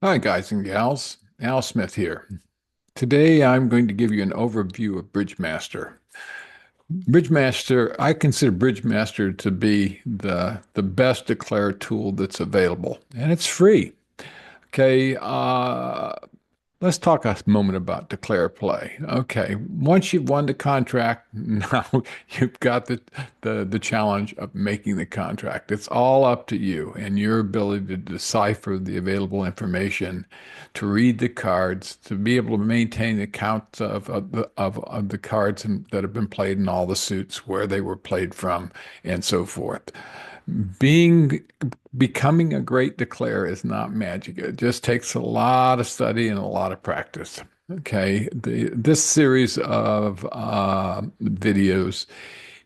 Hi, guys and gals. Al Smith here. Today, I'm going to give you an overview of BridgeMaster. BridgeMaster, I consider BridgeMaster to be the best declare tool that's available, and it's free. Okay, let's talk a moment about declare play. Okay, once you've won the contract, now you've got the challenge of making the contract. It's all up to you and your ability to decipher the available information, to read the cards, to be able to maintain the count of the cards that have been played in all the suits, where they were played from, and so forth. Being Becoming a great declare is not magic. It just takes a lot of study and a lot of practice. Okay, this series of videos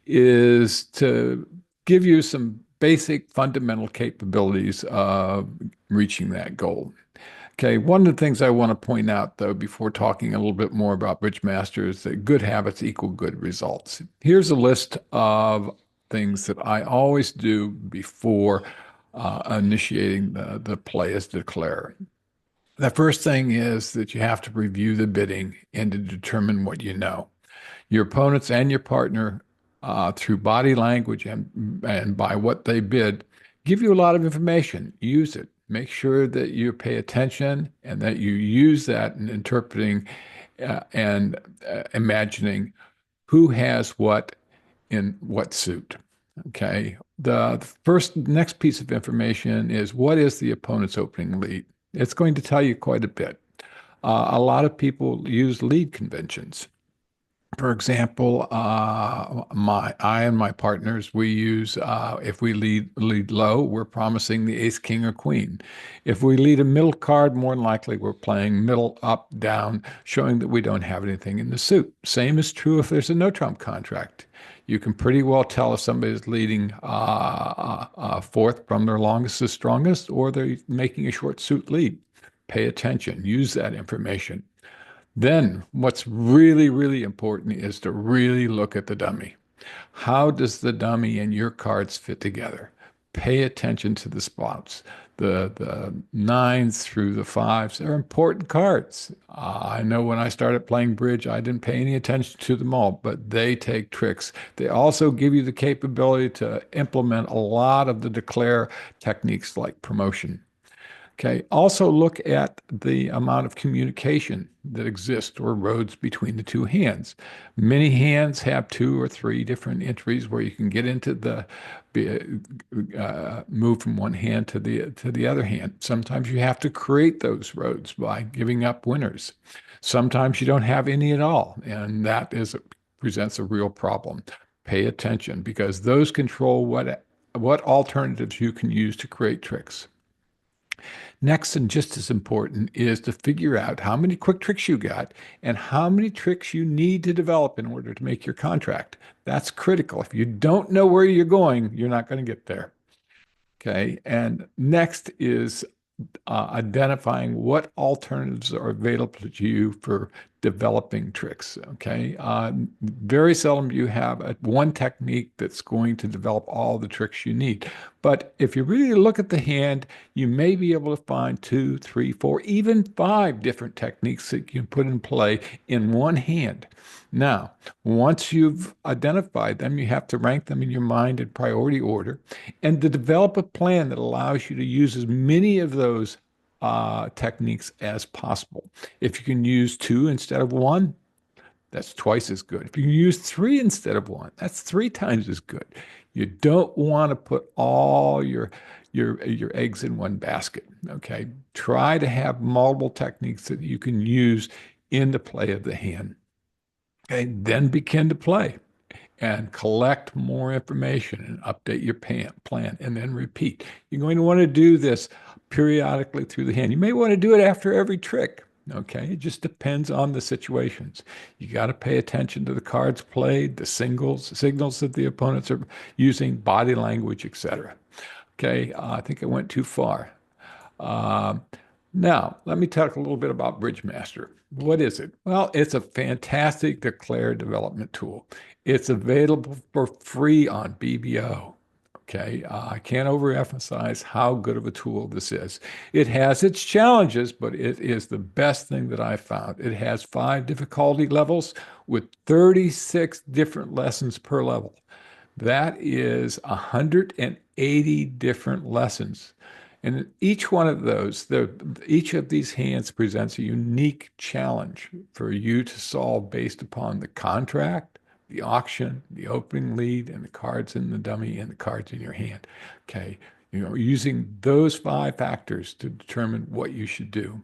is to give you some basic fundamental capabilities of reaching that goal. Okay, one of the things I want to point out, though, before talking a little bit more about Bridgemaster is that good habits equal good results. Here's a list of things that I always do before initiating the play as declare. The first thing is that you have to review the bidding and to determine what you know. Your opponents and your partner, through body language and by what they bid, give you a lot of information. Use it. Make sure that you pay attention and that you use that in interpreting and imagining who has what in what suit. Okay. The first next piece of information is what is the opponent's opening lead? It's going to tell you quite a bit. A lot of people use lead conventions. For example, I and my partners, we use if we lead low, we're promising the ace, king, or queen. If we lead a middle card, more than likely we're playing middle, up, down, showing that we don't have anything in the suit. Same is true if there's a no trump contract. You can pretty well tell if somebody's leading fourth from their longest to strongest, or they're making a short suit lead. Pay attention. Use that information. Then, what's really, really important is to really look at the dummy. How does the dummy and your cards fit together? Pay attention to the spots. The nines through the fives are important cards. I know when I started playing bridge, I didn't pay any attention to them all, but they take tricks. They also give you the capability to implement a lot of the declare techniques like promotion. Okay. Also look at the amount of communication that exists or roads between the two hands. Many hands have two or three different entries where you can get into the move from one hand to the other hand. Sometimes you have to create those roads by giving up winners. Sometimes you don't have any at all, and that is presents a real problem. Pay attention because those control what alternatives you can use to create tricks. Next, and just as important, is to figure out how many quick tricks you got and how many tricks you need to develop in order to make your contract. That's critical. If you don't know where you're going, you're not going to get there. Okay. And next is identifying what alternatives are available to you for developing tricks. Okay. Very seldom do you have one technique that's going to develop all the tricks you need. But if you really look at the hand, you may be able to find two, three, four, even five different techniques that you can put in play in one hand. Now, once you've identified them, you have to rank them in your mind in priority order and to develop a plan that allows you to use as many of those techniques as possible. If you can use two instead of one, that's twice as good. If you can use three instead of one, that's three times as good. You don't want to put all your eggs in one basket. Okay. Try to have multiple techniques that you can use in the play of the hand. Okay. Then begin to play and collect more information and update your plan and then repeat. You're going to want to do this periodically through the hand. You may want to do it after every trick. Okay, it just depends on the situations. You got to pay attention to the cards played, the signals that the opponents are using, body language, etc. Okay, I think I went too far. Um, Now, let me talk a little bit about Bridgemaster. What is it? Well, it's a fantastic declare development tool. It's available for free on BBO. Okay, I can't overemphasize how good of a tool this is. It has its challenges, but it is the best thing that I've found. It has 5 difficulty levels with 36 different lessons per level. That is 180 different lessons. And each one of those, each of these hands presents a unique challenge for you to solve based upon the contract, the auction, the opening lead, and the cards in the dummy and the cards in your hand. Okay. Using those 5 factors to determine what you should do.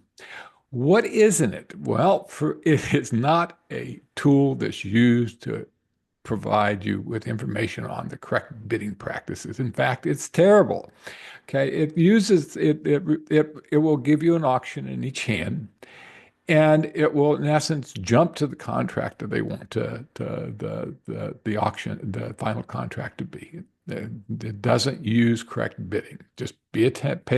What isn't it? Well, it is not a tool that's used to provide you with information on the correct bidding practices. In fact, it's terrible. Okay, it will give you an auction in each hand, and it will, in essence, jump to the contract that they want the auction, the final contract to be. It doesn't use correct bidding. Just pay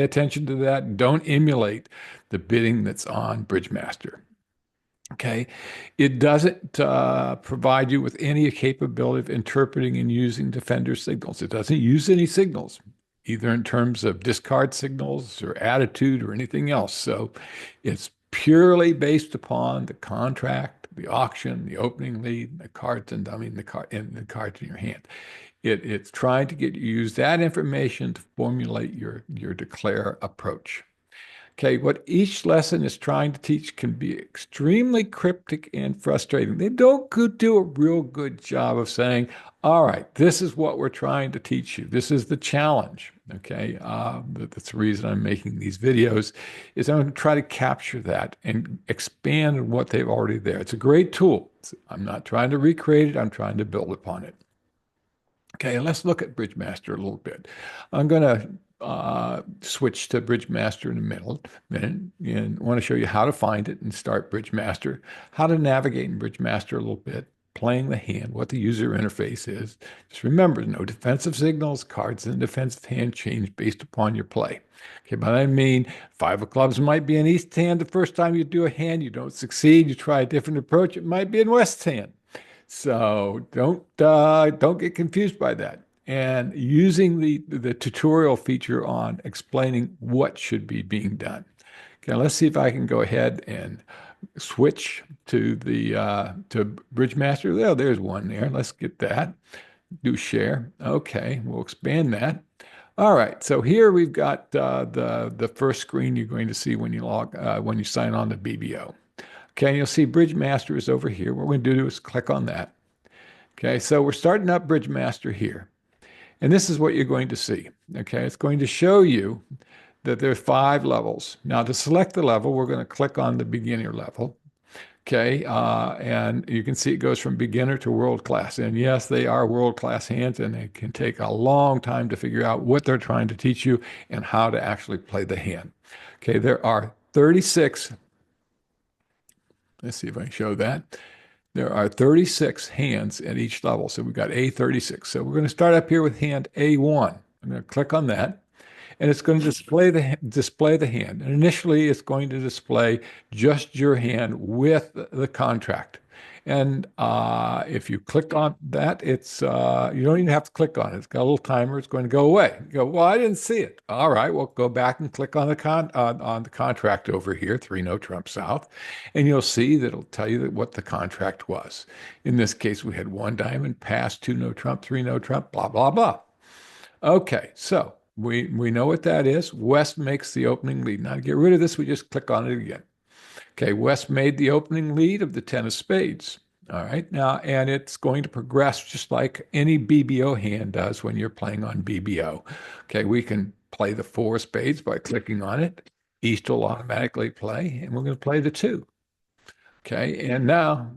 attention to that. Don't emulate the bidding that's on Bridgemaster. Okay. It doesn't provide you with any capability of interpreting and using defender signals. It doesn't use any signals, either in terms of discard signals or attitude or anything else. So it's purely based upon the contract, the auction, the opening lead, the cards and dummy, and the cards in your hand. It's trying to get you to use that information to formulate your declare approach. Okay, what each lesson is trying to teach can be extremely cryptic and frustrating. They don't do a real good job of saying, all right, this is what we're trying to teach you. This is the challenge. Okay, that's the reason I'm making these videos, is I'm going to try to capture that and expand on what they've already there. It's a great tool. I'm not trying to recreate it. I'm trying to build upon it. Okay, let's look at Bridgemaster a little bit. I'm going to switch to Bridgemaster in a minute and want to show you how to find it and start Bridgemaster, how to navigate in Bridgemaster a little bit, playing the hand, what the user interface is. Just remember, no defensive signals, cards in the defensive hand change based upon your play. Okay, by that I mean 5 of clubs might be an east hand the first time you do a hand, you don't succeed, you try a different approach, it might be in west hand. So don't get confused by that. And using the tutorial feature on explaining what should be being done. Okay, let's see if I can go ahead and switch to the to Bridgemaster. Oh, there's one there. Let's get that. Do share. Okay, we'll expand that. All right, so here we've got the first screen you're going to see when you sign on to BBO. Okay, and you'll see Bridgemaster is over here. What we're going to do is click on that. Okay, so we're starting up Bridgemaster here. And this is what you're going to see. Okay, it's going to show you that there are 5 levels. Now, to select the level, we're going to click on the beginner level. Okay, and you can see it goes from beginner to world class. And yes, they are world class hands, and it can take a long time to figure out what they're trying to teach you and how to actually play the hand. Okay, there are 36. Let's see if I can show that. There are 36 hands at each level. So we've got A36. So we're going to start up here with hand A1. I'm going to click on that, and it's going to display the hand. And initially, it's going to display just your hand with the contract. And if you click on that, it's you don't even have to click on it. It's got a little timer. It's going to go away. You go, well, I didn't see it. All right, well, go back and click on the contract over here, 3 no trump south, and you'll see that it'll tell you what the contract was. In this case, we had 1 diamond, pass, 2 no trump, 3 no trump, blah blah blah. Okay, so we know what that is. West makes the opening lead. Now to get rid of this, we just click on it again. Okay, West made the opening lead of the 10 of spades. All right, now, and it's going to progress just like any BBO hand does when you're playing on BBO. Okay, we can play the 4 of spades by clicking on it. East will automatically play, and we're going to play the 2. Okay, and now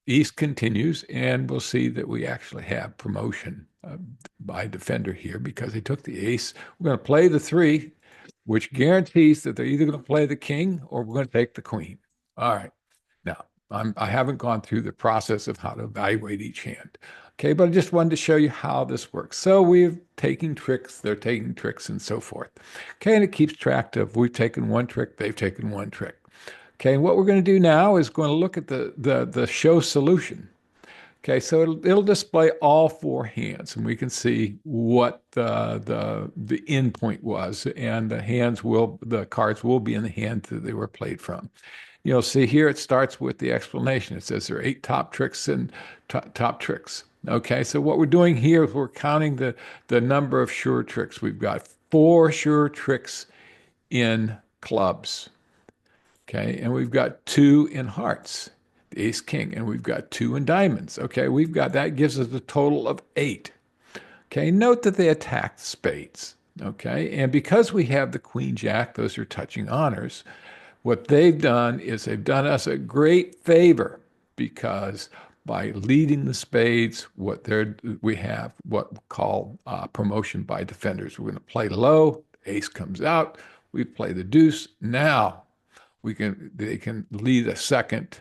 East continues, and we'll see that we actually have promotion by defender here because he took the ace. We're going to play the 3, which guarantees that they're either going to play the king or we're going to take the queen. All right. Now, I haven't gone through the process of how to evaluate each hand. Okay, but I just wanted to show you how this works. So we've taken tricks, they're taking tricks, and so forth. Okay, and it keeps track of we've taken 1 trick, they've taken 1 trick. Okay, and what we're going to do now is going to look at the show solution. Okay, so it'll display all four hands, and we can see what the end point was, and the cards will be in the hand that they were played from. You'll see here it starts with the explanation. It says there are eight top tricks and top tricks. Okay, so what we're doing here is we're counting the number of sure tricks. We've got four sure tricks in clubs. Okay, and we've got two in hearts, the ace king, and we've got two in diamonds. Okay, we've got that gives us a total of eight. Okay, note that they attacked spades. Okay, and because we have the queen jack, those are touching honors. What they've done is they've done us a great favor because by leading the spades, we have what we call promotion by defenders. We're going to play low, ace comes out, we play the deuce. Now they can lead a second.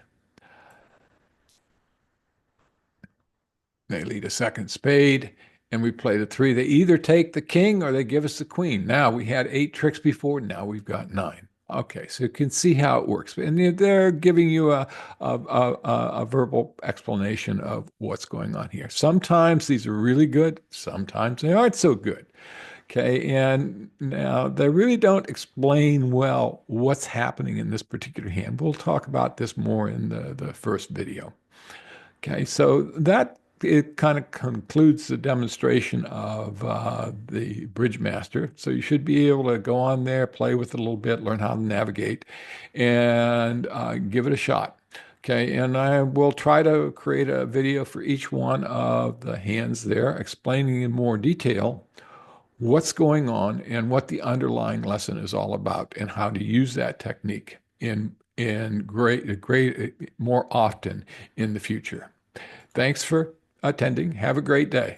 They lead a second spade, and we play the three. They either take the king or they give us the queen. Now we had eight tricks before. Now we've got nine. Okay, so you can see how it works. And they're giving you a verbal explanation of what's going on here. Sometimes these are really good. Sometimes they aren't so good. Okay, and now they really don't explain well what's happening in this particular hand. We'll talk about this more in the first video. Okay, so that it kind of concludes the demonstration of the Bridge Master. So you should be able to go on there, play with it a little bit, learn how to navigate, and give it a shot. Okay, and I will try to create a video for each one of the hands there, explaining in more detail what's going on and what the underlying lesson is all about and how to use that technique in great more often in the future. Thanks for attending. Have a great day.